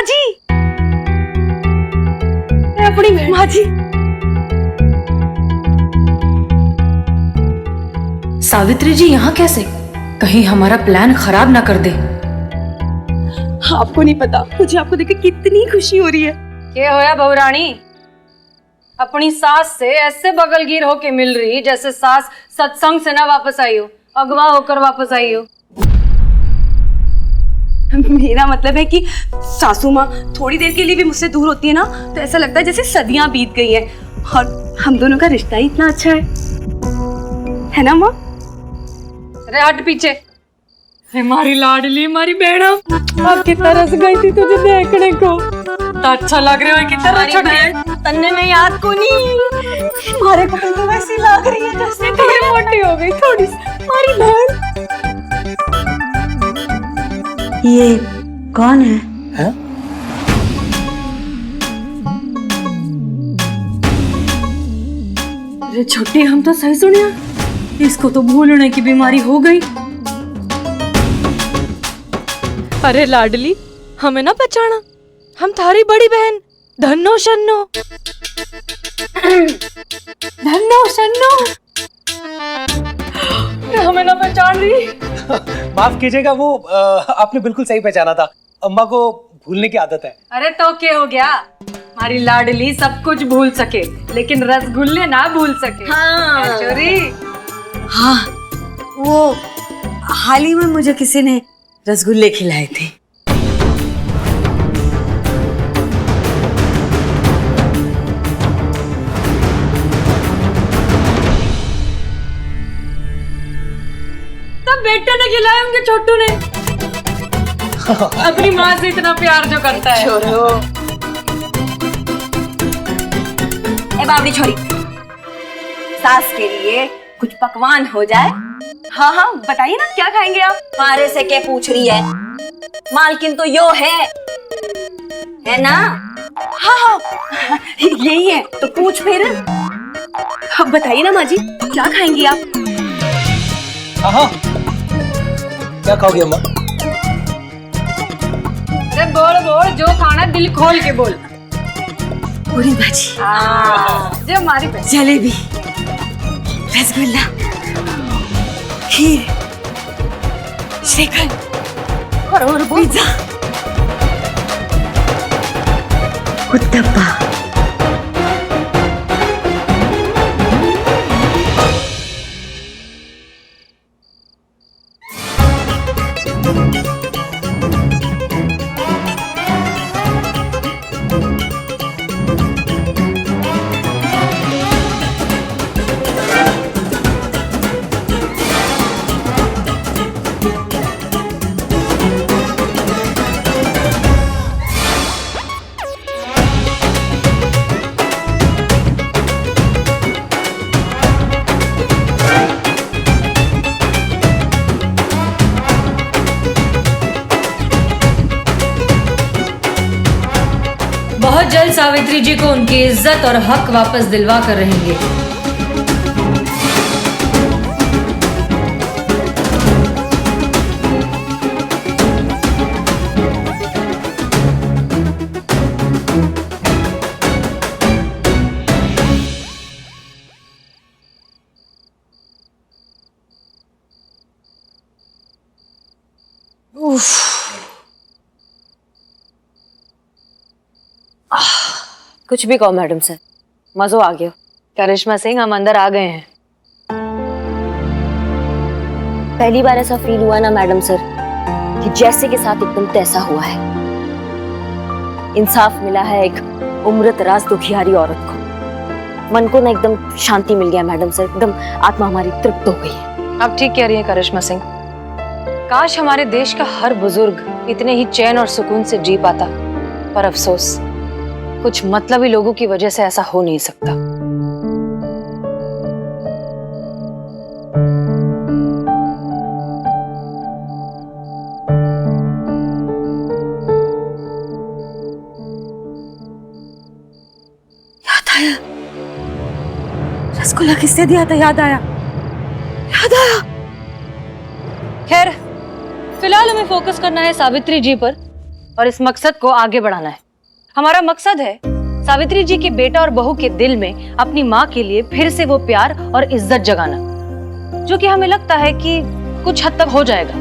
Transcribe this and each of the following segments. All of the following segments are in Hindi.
माँ जी, अपनी माँ जी। सावित्री जी यहाँ कैसे? कहीं हमारा प्लान खराब ना कर दे। आपको नहीं पता, मुझे आपको देख के कितनी खुशी हो रही है। क्या होया बहुरानी? अपनी सास से ऐसे बगलगीर होके मिल रही जैसे सास सत्संग से ना वापस आई हो, अगवा होकर वापस आई हो। मेरा मतलब है कि सासू माँ थोड़ी देर के लिए भी मुझसे दूर होती है ना तो ऐसा लगता है जैसे सदियां बीत गई हैं। और हम दोनों का रिश्ता ही इतना अच्छा है ना माँ? अरे हट पीछे। हमारी लाडली, हमारी बेड़ा, अब कितना रस गई थी तुझे देखने को। तो अच्छा लग रहा है, कितना अच्छा है। तन्ने में याद को नहीं, हमारे को तो वैसी लग रही है जैसे थोड़ी मोटी हो गई थोड़ी सी हमारी बहन। ये कौन है? हैं? अरे छोटी, हम तो सही सुनिया, इसको तो भूलने की बीमारी हो गई। अरे लाडली, हमें ना पहचाना, हम थारी बड़ी बहन धन्नो शन्नो। धन्नो शन्नो, हमें ना पहचान रही। माफ कीजिएगा, वो आपने बिल्कुल सही पहचाना था। अम्मा को भूलने की आदत है। अरे तो क्या हो गया, हमारी लाडली सब कुछ भूल सके लेकिन रसगुल्ले ना भूल सके। हाँ चोरी। हाँ, वो हाल ही में मुझे किसी ने रसगुल्ले खिलाए थे। तब बेटे ने खिलाए होंगे छोटू ने। अपनी माँ से इतना प्यार जो करता है। छोड़ो, ए बाबरी छोरी, सास के लिए कुछ पकवान हो जाए। हाँ हाँ बताइए ना, क्या खाएंगे आप? मारे से क्या पूछ रही है? मालकिन तो यो है ना? हाँ हाँ यही है तो पूछ फिर। अब बताइए ना माँ जी, क्या खाएंगी आप? हाँ, क्या खाओगे अम्मा? अरे बोल बोल, जो खाना दिल खोल के बोल। पूरी भाजी, जो हमारी बहन। जलेबी, रसगुल्ला, खीर, श्रीखंड और पिज्जा, उत्तप्पा। बहुत जल्द सावित्री जी को उनकी इज्जत और हक वापस दिलवा कर रहेंगे। कुछ भी कहो मैडम सर, मजो आ गया। करिश्मा सिंह, हम अंदर आ गए हैं। पहली बार ऐसा फील हुआ ना मैडम सर कि जैसे के साथ एकदम तैसा हुआ है। इंसाफ मिला है एक उम्रदराज दुखियारी औरत को। मन को ना एकदम शांति मिल गया मैडम सर, एकदम आत्मा हमारी तृप्त हो गई है। आप ठीक कह रही हैं करिश्मा सिंह। काश हमारे देश का हर बुजुर्ग इतने ही चैन और सुकून से जी पाता, पर अफसोस कुछ मतलबी लोगों की वजह से ऐसा हो नहीं सकता। याद आया, रसगुल्ला किसने दिया था? याद आया। खैर, फिलहाल हमें फोकस करना है सावित्री जी पर और इस मकसद को आगे बढ़ाना है। हमारा मकसद है सावित्री जी के बेटा और बहू के दिल में अपनी माँ के लिए फिर से वो प्यार और इज्जत जगाना, जो कि हमें लगता है कि कुछ हद तक हो जाएगा,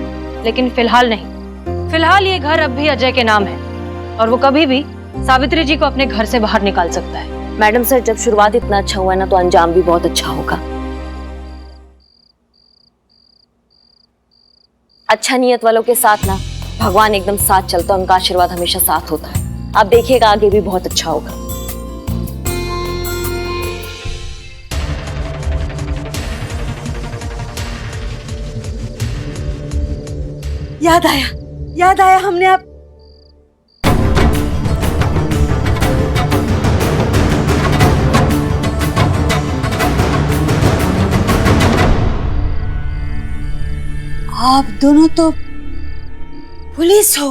लेकिन फिलहाल नहीं। फिलहाल ये घर अब भी अजय के नाम है और वो कभी भी सावित्री जी को अपने घर से बाहर निकाल सकता है। मैडम सर, जब शुरुआत इतना अच्छा हुआ है ना, तो अंजाम भी बहुत अच्छा होगा। अच्छा नियत वालों के साथ ना भगवान एकदम साथ चलता है, उनका आशीर्वाद हमेशा साथ होता है। आप देखिएगा आगे भी बहुत अच्छा होगा। याद आया हमने आप दोनों तो पुलिस हो।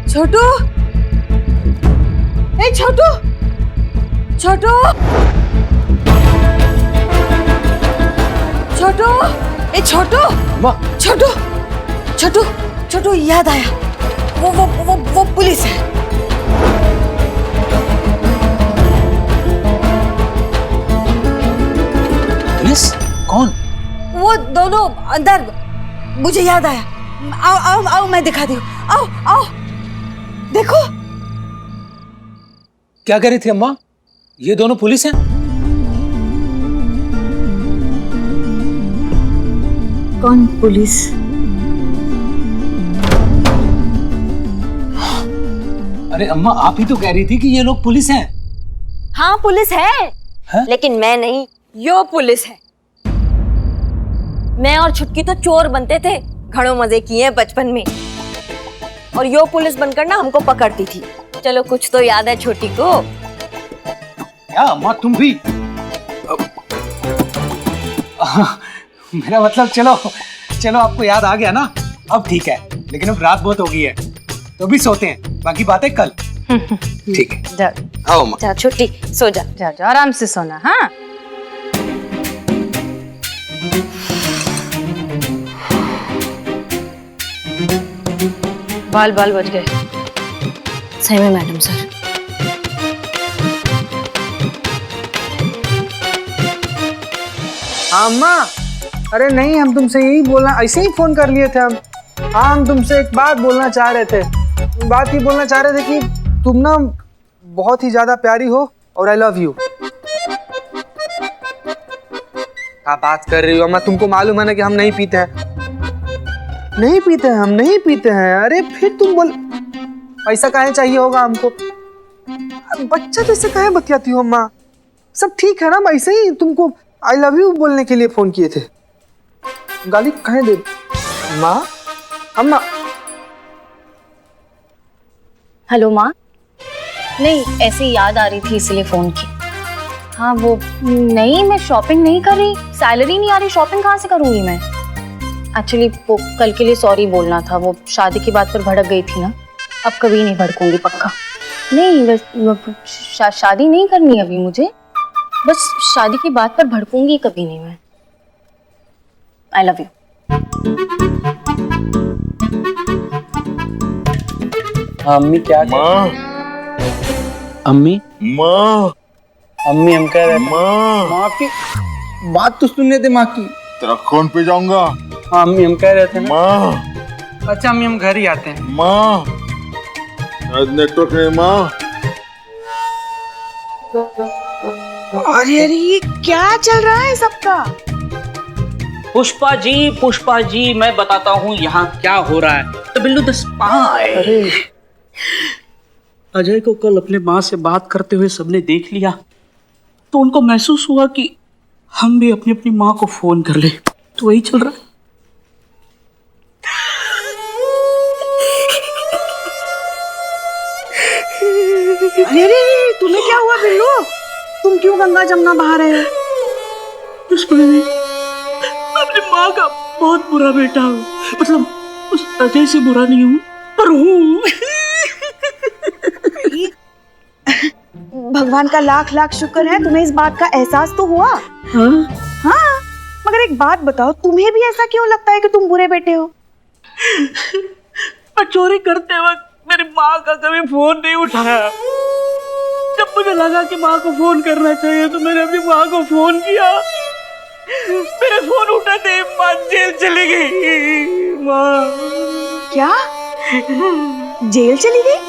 छोटू, ए छोटू, छोटू, छोटू, ए छोटू, छोटू, छोटू, छोटू, याद आया, वो पुलिस है। पुलिस? कौन? वो दोनों अंदर, मुझे याद आया। आओ आओ आओ, मैं दिखाती हूँ। आओ आओ, देखो। क्या कह रही थी अम्मा? ये दोनों पुलिस हैं? कौन पुलिस? अरे अम्मा, आप ही तो कह रही थी कि ये लोग पुलिस हैं। हाँ पुलिस है, लेकिन मैं नहीं, यो पुलिस है। मैं और छुटकी तो चोर बनते थे, घड़ों मजे किए बचपन में, और यो पुलिस बनकर ना हमको पकड़ती थी। चलो कुछ तो याद है छोटी को। क्या अम्मा, तुम भी? मेरा मतलब, चलो चलो, आपको याद आ गया ना, अब ठीक है। लेकिन अब रात बहुत हो गई है, तो भी सोते हैं, बाकी बातें कल। ठीक है, जा आओ अम्मा। जा छोटी, सो जा। जा जा, आराम से सोना। हाँ, बाल बाल बच गए। सही में मैडम सर। हाँ अम्मा, अरे नहीं, हम तुमसे यही बोलना, ऐसे ही फोन कर लिए थे हम। हाँ, हम तुमसे एक बात बोलना चाह रहे थे। बात ये बोलना चाह रहे थे कि तुम ना बहुत ही ज्यादा प्यारी हो और आई लव यू। क्या बात कर रही हो अम्मा? तुमको मालूम है ना कि हम नहीं पीते हैं। नहीं पीते हैं, हम नहीं पीते हैं। अरे फिर तुम बोल, पैसा काहे चाहिए होगा हमको? बच्चा जैसे काहे बतियाती हो अम्मा? सब ठीक है ना? ऐसे ही तुमको आई लव यू बोलने के लिए फोन किए थे। गाली काहे दे माँ? अम्मा। हेलो माँ। नहीं, ऐसे ही याद आ रही थी इसलिए फोन की। हाँ वो नहीं, मैं शॉपिंग नहीं कर रही, सैलरी नहीं आ रही, शॉपिंग कहाँ से करूँगी मैं? एक्चुअली वो कल के लिए सॉरी बोलना था, वो शादी की बात पर भड़क गई थी ना। अब कभी नहीं भड़कूंगी पक्का। नहीं बस शादी नहीं करनी अभी मुझे, बस शादी की बात पर भड़कूंगी कभी नहीं मैं। I love you. अम्मी क्या माँ, अम्मी माँ, अम्मी हम कह रहे थे माँ की बात तो सुनने थे माँ की। तेरा खून पे जाऊंगा। हाँ अम्मी हम कह रहे थे ना। माँ, अच्छा अम्मी हम घर ही आते हैं। माँ, शायद नेटवर्क नहीं। माँ, अरे ये क्या चल रहा है सबका? पुष्पा जी मैं बताता हूँ यहाँ क्या हो रहा है। तो बिल्लू द स्पाई। अरे अजय को कल अपने माँ से बात करते हुए सबने देख लिया, तो उनको महसूस हुआ कि हम भी अपनी अपनी माँ को फोन कर ले। तो वही चल रहा है। अरे तुम्हें क्या हुआ बिल्लू? तुम क्यों गंगा जमुना बहा रहे हो? अपनी माँ का बहुत बुरा बेटा हूँ, मतलब उस अजय से बुरा नहीं हूँ पर हूँ। भगवान का लाख लाख शुक्र है तुम्हें इस बात का एहसास तो हुआ। हाँ, मगर एक बात बताओ, तुम्हें भी ऐसा क्यों लगता है कि तुम बुरे बेटे हो? मैं चोरी करते वक्त मेरी माँ का कभी फोन नहीं उठाया। जब मुझे लगा कि माँ को फोन करना चाहिए तो मैंने अपनी माँ को फोन किया। मेरे फोन उठाते ही माँ जेल चली गई। माँ क्या जेल चली गई?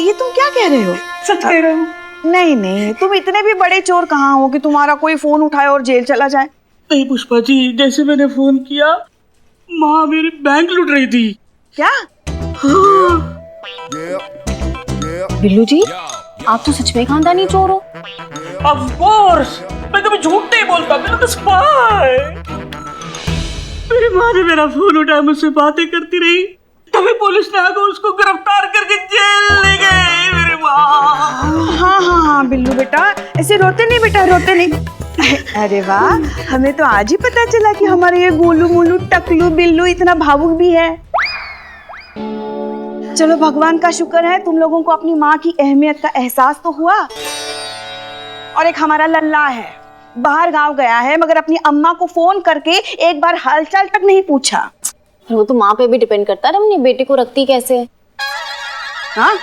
ये तुम क्या कह रहे हो? सच कह रहा हूँ। नहीं नहीं, तुम इतने भी बड़े चोर कहाँ हो कि तुम्हारा कोई फोन उठाए और जेल चला जाए। नहीं पुष्पा जी, जैसे मैंने फोन किया माँ मेरी बैंक लूट रही थी। क्या? बिल्लू जी, आप तो सच में खानदानी चोर हो। ऑफ कोर्स, मैं कभी झूठ नहीं बोलता, मैं तो स्पाई। मेरी माँ ने मेरा फोन उठाया, मुझसे बातें करती रही, तभी पुलिस ने आकर उसको गिरफ्तार करके जेल ले गई मेरी माँ। हाँ हाँ हाँ बिल्लू बेटा, ऐसे रोते नहीं बेटा, रोते नहीं। अरे वाह, हमें तो आज ही पता चला कि हमारे ये गोलू मोलू टकलू बिल्लू इतना भावुक भी है। चलो भगवान का शुक्र है तुम लोगों को अपनी माँ की अहमियत का एहसास तो हुआ। और एक हमारा लल्ला है, बाहर गांव गया है मगर अपनी अम्मा को फोन करके एक बार हालचाल तक नहीं पूछा। वो तो माँ पे भी डिपेंड करता है, अपने बेटे को रखती कैसे है। हाँ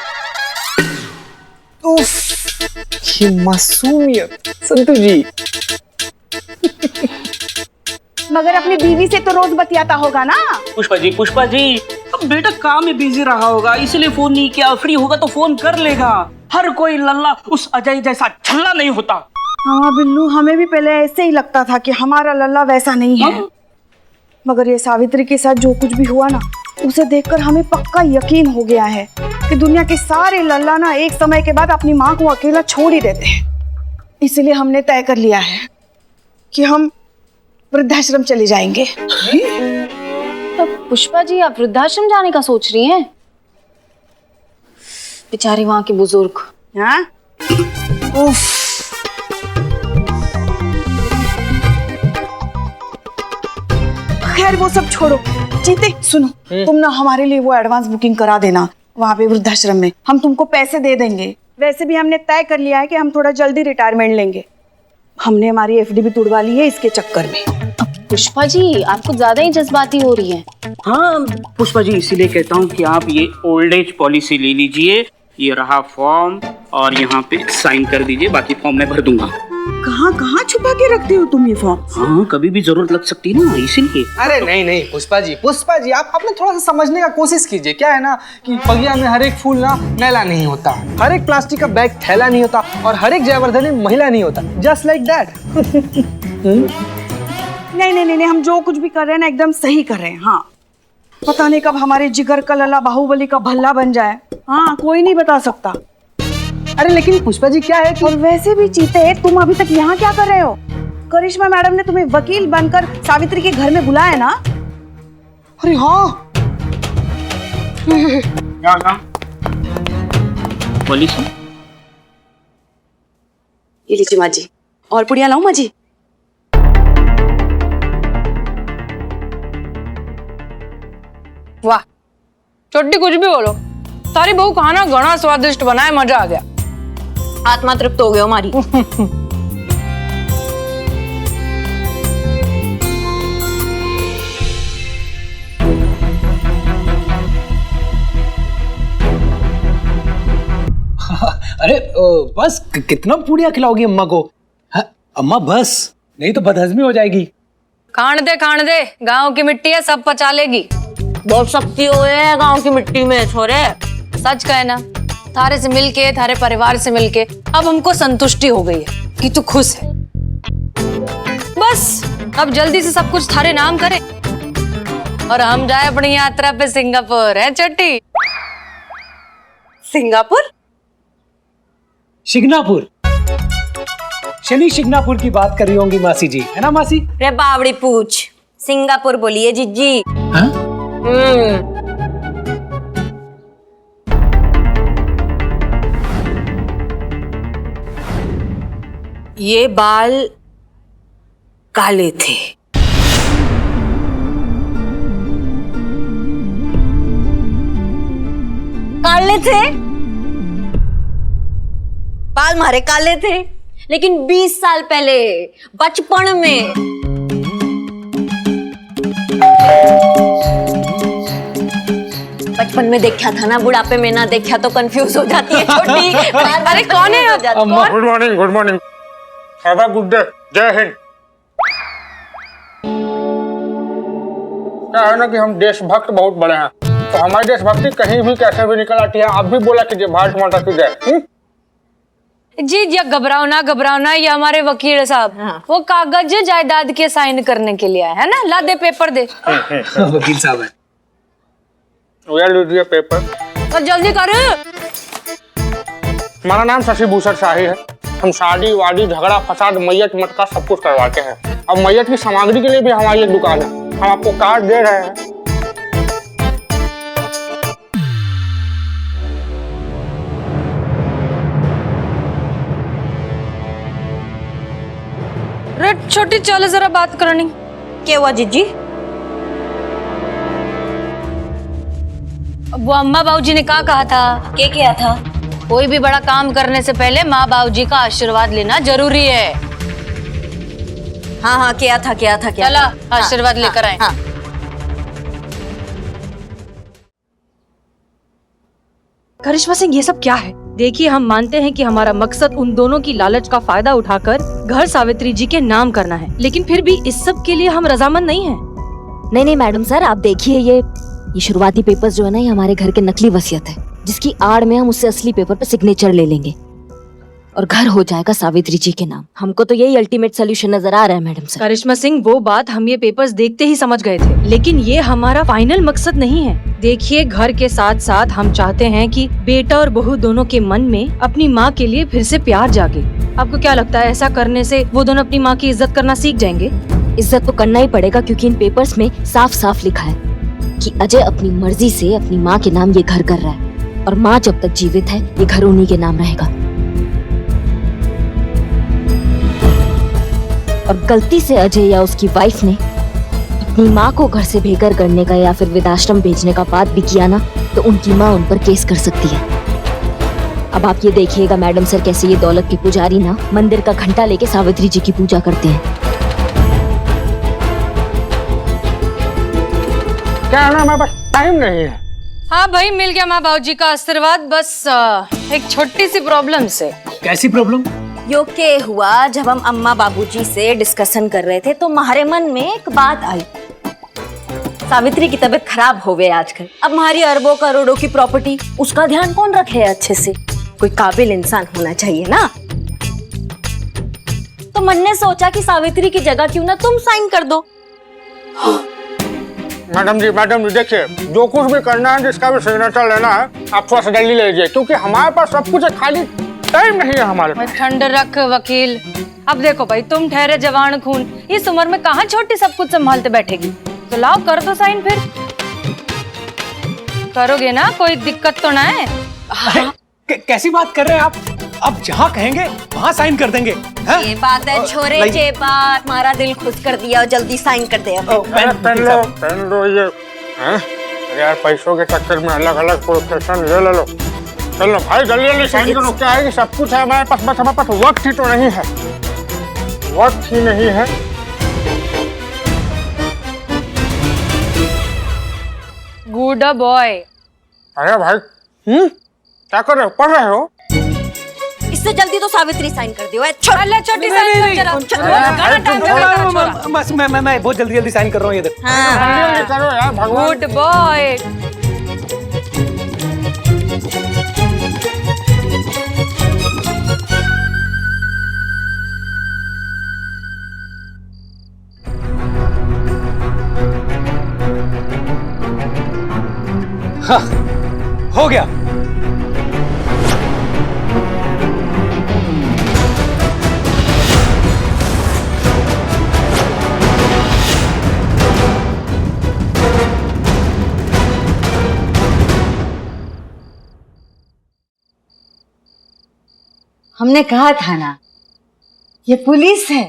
ये मासूमियत संतु जी। मगर अपनी बीवी से तो रोज बतियाता होगा ना। पुष्पा जी, अब बेटा काम में बिजी रहा होगा इसलिए फोन नहीं किया। फ्री होगा तो फोन कर लेगा। हर कोई लल्ला उस अजय जैसा छल्ला नहीं होता। हाँ बिल्लू, हमें भी पहले ऐसे ही लगता था कि हमारा लल्ला वैसा नहीं है। मगर ये सावित्री के साथ जो कुछ भी हुआ ना, उसे देखकर हमें पक्का यकीन हो गया है कि दुनिया के सारे लल्ला ना एक समय के बाद अपनी माँ को अकेला छोड़ ही देते हैं। इसलिए हमने तय कर लिया है कि हम वृद्धाश्रम चले जाएंगे। तो पुष्पा जी, आप वृद्धाश्रम जाने का सोच रही हैं? बेचारे वहां के बुजुर्ग। हाँ? उफ। खैर वो सब छोड़ो। जीते सुनो, तुम ना हमारे लिए वो एडवांस बुकिंग करा देना वहाँ पे वृद्धाश्रम में। हम तुमको पैसे दे देंगे। वैसे भी हमने तय कर लिया है कि हम थोड़ा जल्दी रिटायरमेंट लेंगे। हमने हमारी एफडी भी तुड़वा ली है इसके चक्कर में। पुष्पा जी, आप कुछ ज्यादा ही जज्बाती हो रही हैं। हाँ पुष्पा जी, इसीलिए कहता हूँ कि आप ये ओल्ड एज पॉलिसी ले लीजिए। ये रहा फॉर्म और यहाँ पे साइन कर दीजिए, बाकी फॉर्म मैं भर दूंगा। कहाँ कहाँ छुपा के रखते हो तुम ये फॉर्म? हाँ, कभी भी जरूरत लग सकती है ना, इसीलिए। अरे नहीं पुष्पा जी, आप अपने थोड़ा सा समझने का कोशिश कीजिए। क्या है ना कि बगिया में हर एक फूल ना मैला नहीं होता, हर एक प्लास्टिक का बैग थैला नहीं होता और हर एक जयवर्धनी महिला नहीं होता। Just like that. नहीं, हम जो कुछ भी कर रहे हैं ना एकदम सही कर रहे हैं। हाँ, पता नहीं कब हमारे जिगर का लल्ला बाहुबली का भल्ला बन जाए। हाँ, कोई नहीं बता सकता। अरे लेकिन पुष्पा जी क्या है कि... और वैसे भी चीते, तुम अभी तक यहाँ क्या कर रहे हो? करिश्मा मैडम ने तुम्हें वकील बनकर सावित्री के घर में बुलाया ना? अरे हाँ, बोली ये लीजिए माँ जी, और पुड़िया लाऊं माँ जी? वाह छोटी, कुछ भी बोलो, तारी बहू खाना घना स्वादिष्ट बनाए, मजा आ गया। आत्मा तृप्त हो गई हमारी। अरे बस कितना पूड़िया खिलाओगी अम्मा को? हाँ, अम्मा बस, नहीं तो बदहजमी हो जाएगी। खान दे, गांव की मिट्टी है, सब पचा लेगी। बहुत शक्ति है गांव की मिट्टी में छोरे। सच कहे ना, थारे से मिलके, थारे परिवार से मिलके अब हमको संतुष्टि हो गई है कि तू खुश है। बस अब जल्दी से सब कुछ थारे नाम करे और हम जाए अपनी यात्रा पे सिंगापुर। है छोटी? सिंगापुर? शिग्नापुर, शनि शिग्नापुर की बात कर रही होंगी मासी जी, है ना मासी? रे बावड़ी पूछ, सिंगापुर बोलिए जीजी। हाँ? ये बाल काले थे। काले थे? बाल मारे काले थे, लेकिन 20 साल पहले बचपन में बचपन में देखा था ना, बुढ़ापे में ना देखा तो कंफ्यूज हो जाती है छोटी। अरे कौन है आप? कौन? Good morning, good morning, have a good day, जय हिंद। क्या है ना कि हम देशभक्त बहुत बड़े हैं, तो हमारी देशभक्ति कहीं भी कैसे भी निकल आती है। आप भी बोला कीजिए भारत माता की जय। जी जी, घबराओ ना, ये हमारे वकील साहब, वो कागज जायदाद के साइन करने के लिए आए है ना। ला दे पेपर दे। वकील साहब है। ये लीजिए पेपर। और जल्दी कर। हमारा नाम शशि भूषण शाही है। हम शादी वादी झगड़ा फसाद मैयत मटका सब कुछ करवाते हैं। अब मैयत की सामग्री के लिए भी हमारी एक दुकान है। हम आपको कार्ड दे रहे हैं। रेड छोटी चलो जरा बात करनी। क्या हुआ जीजी? वो अम्मा बाबूजी ने क्या कहा था? क्या किया था? कोई भी बड़ा काम करने से पहले माँ बाबूजी का आशीर्वाद लेना जरूरी है। हाँ क्या था? चला आशीर्वाद लेकर आए। हाँ। करिश्मा सिंह, ये सब क्या है? देखिए, हम मानते हैं कि हमारा मकसद उन दोनों की लालच का फायदा उठाकर घर सावित्री जी के नाम करना है, लेकिन फिर भी इस सब के लिए हम रजामंद नहीं हैं। नहीं मैडम सर, आप देखिए ये शुरुआती पेपर्स जो है ना, ये हमारे घर के नकली वसीयत है, जिसकी आड़ में हम उससे असली पेपर पे सिग्नेचर ले लेंगे और घर हो जाएगा सावित्री जी के नाम। हमको तो यही अल्टीमेट सोल्यूशन नजर आ रहा है मैडम सर। करिश्मा सिंह, वो बात हम ये पेपर्स देखते ही समझ गए थे, लेकिन ये हमारा फाइनल मकसद नहीं है। देखिए, घर के साथ साथ हम चाहते हैं कि बेटा और बहू दोनों के मन में अपनी माँ के लिए फिर से प्यार जागे। आपको क्या लगता है, ऐसा करने से वो दोनों अपनी माँ की इज्जत करना सीख जाएंगे? इज्जत तो करना ही पड़ेगा, क्योंकि इन पेपर्स में साफ साफ लिखा है कि अजय अपनी मर्जी से अपनी माँ के नाम ये घर कर रहा है और माँ जब तक जीवित है ये घर उन्हीं के नाम रहेगा। और गलती से अजय या उसकी वाइफ ने अपनी माँ को घर से बेघर करने का या फिर वृद्धाश्रम भेजने का बात भी किया ना, तो उनकी माँ उन पर केस कर सकती है। अब आप ये देखिएगा मैडम सर, कैसे ये दौलत के पुजारी ना मंदिर का घंटा लेके सावित्री जी की पूजा करते हैं। क्या है ना, हमारे पास टाइम नहीं है। हाँ भाई, मिल गया माँ बाबूजी का आशीर्वाद, बस एक छोटी सी प्रॉब्लम से। कैसी प्रॉब्लम? यो के हुआ, जब हम अम्मा बाबूजी से डिस्कशन कर रहे थे तो हमारे मन में एक बात आई। सावित्री की तबीयत खराब हो गई आजकल। अब हमारी अरबों करोड़ों की प्रॉपर्टी, उसका ध्यान कौन रखे अच्छे से? कोई काबिल इंसान होना चाहिए ना। तो मन ने सोचा कि सावित्री की जगह क्यों ना तुम साइन कर दो। मैडम जी देखिए, जो कुछ भी करना है, जिसका भी सिग्नेचर लेना है, आप थोड़ा सा जल्दी ले लीजिए, क्योंकि हमारे पास सब कुछ है, खाली टाइम नहीं है हमारे पास। ठंड रख वकील। अब देखो भाई, तुम ठहरे जवान खून, इस उम्र में कहाँ छोटी सब कुछ संभालते बैठेगी। तो लाओ कर दो साइन, फिर करोगे ना, कोई दिक्कत तो ना है। कैसी बात कर रहे हैं आप? अब जहाँ कहेंगे वहाँ साइन कर देंगे। ये बात है छोरे, ये बात हमारा दिल खुश कर दिया। जल्दी साइन कर दे। पेन लो ये। यार पैसों के चक्कर में अलग अलग प्रोफेशन ले लो। चलो भाई जल्दी साइन करो। क्या है कि सब कुछ है हमारे पास, बस हमारे पास वक्त ही तो नहीं है। वक्त ही नहीं है। Good boy. अरे भाई, क्या कर रहे हो? पढ़ रहे हो? इससे जल्दी तो सावित्री साइन कर दियो। छोटी बस मैं बहुत जल्दी साइन कर रहा हूँ। ये देखो। जल्दी करो यार भगवान। Good boy. हाँ, हो गया। हमने कहा था ना, ये पुलिस है।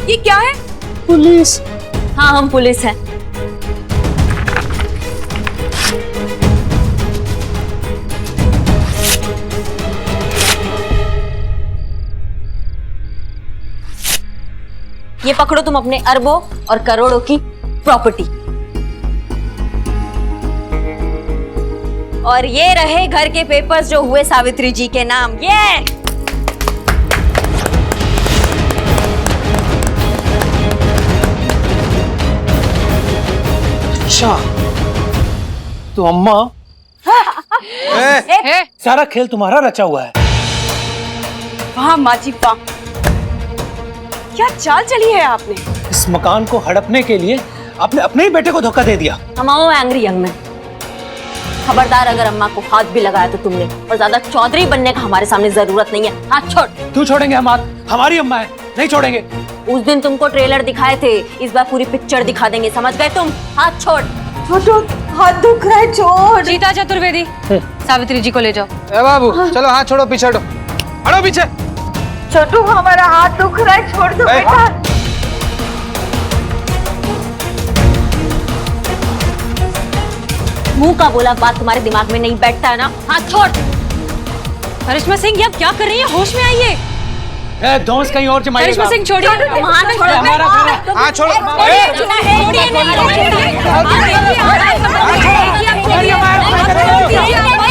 ये क्या है? पुलिस? हाँ, हम पुलिस हैं। ये पकड़ो तुम अपने अरबों और करोड़ों की प्रॉपर्टी। और ये रहे घर के पेपर्स जो हुए सावित्री जी के नाम। ये अच्छा, तो अम्मा सारा खेल तुम्हारा रचा हुआ है। वाह माँ जी वाह, क्या चाल चली है आपने। इस मकान को हड़पने के लिए आपने अपने ही बेटे को धोखा दे दिया। हमाओ एंग्री यंग मैन, खबरदार अगर अम्मा को हाथ भी लगाया तो तुमने, और ज्यादा चौधरी बनने का हमारे सामने जरूरत नहीं है। हाथ छोड़। क्यों छोड़ेंगे हम हाथ? हमारी अम्मा है, नहीं छोड़ेंगे। उस दिन तुमको ट्रेलर दिखाए थे, इस बार पूरी पिक्चर दिखा देंगे, समझ गए तुम? हाथ छोड़। छोटू हाथ दुख रहा है, छोड़। जीता चतुर्वेदी, सावित्री जी को ले जाओ। ए बाबू चलो हाथ छोड़ो, पीछे हटो, हटो पीछे। छोटू हमारा हाथ दुख रहा है, छोड़ दो बेटा। मुंह का बोला बात तुम्हारे दिमाग में नहीं बैठता है ना? हाथ छोड़। करिश्मा सिंह, ये आप क्या कर रही हैं? होश में आइए। दोस्त कहीं और जमाइएगा। करिश्मा सिंह छोड़िए। तुम हाथ छोड़ो। हमारा घर है। हाथ छोड़ो। छोड़िए।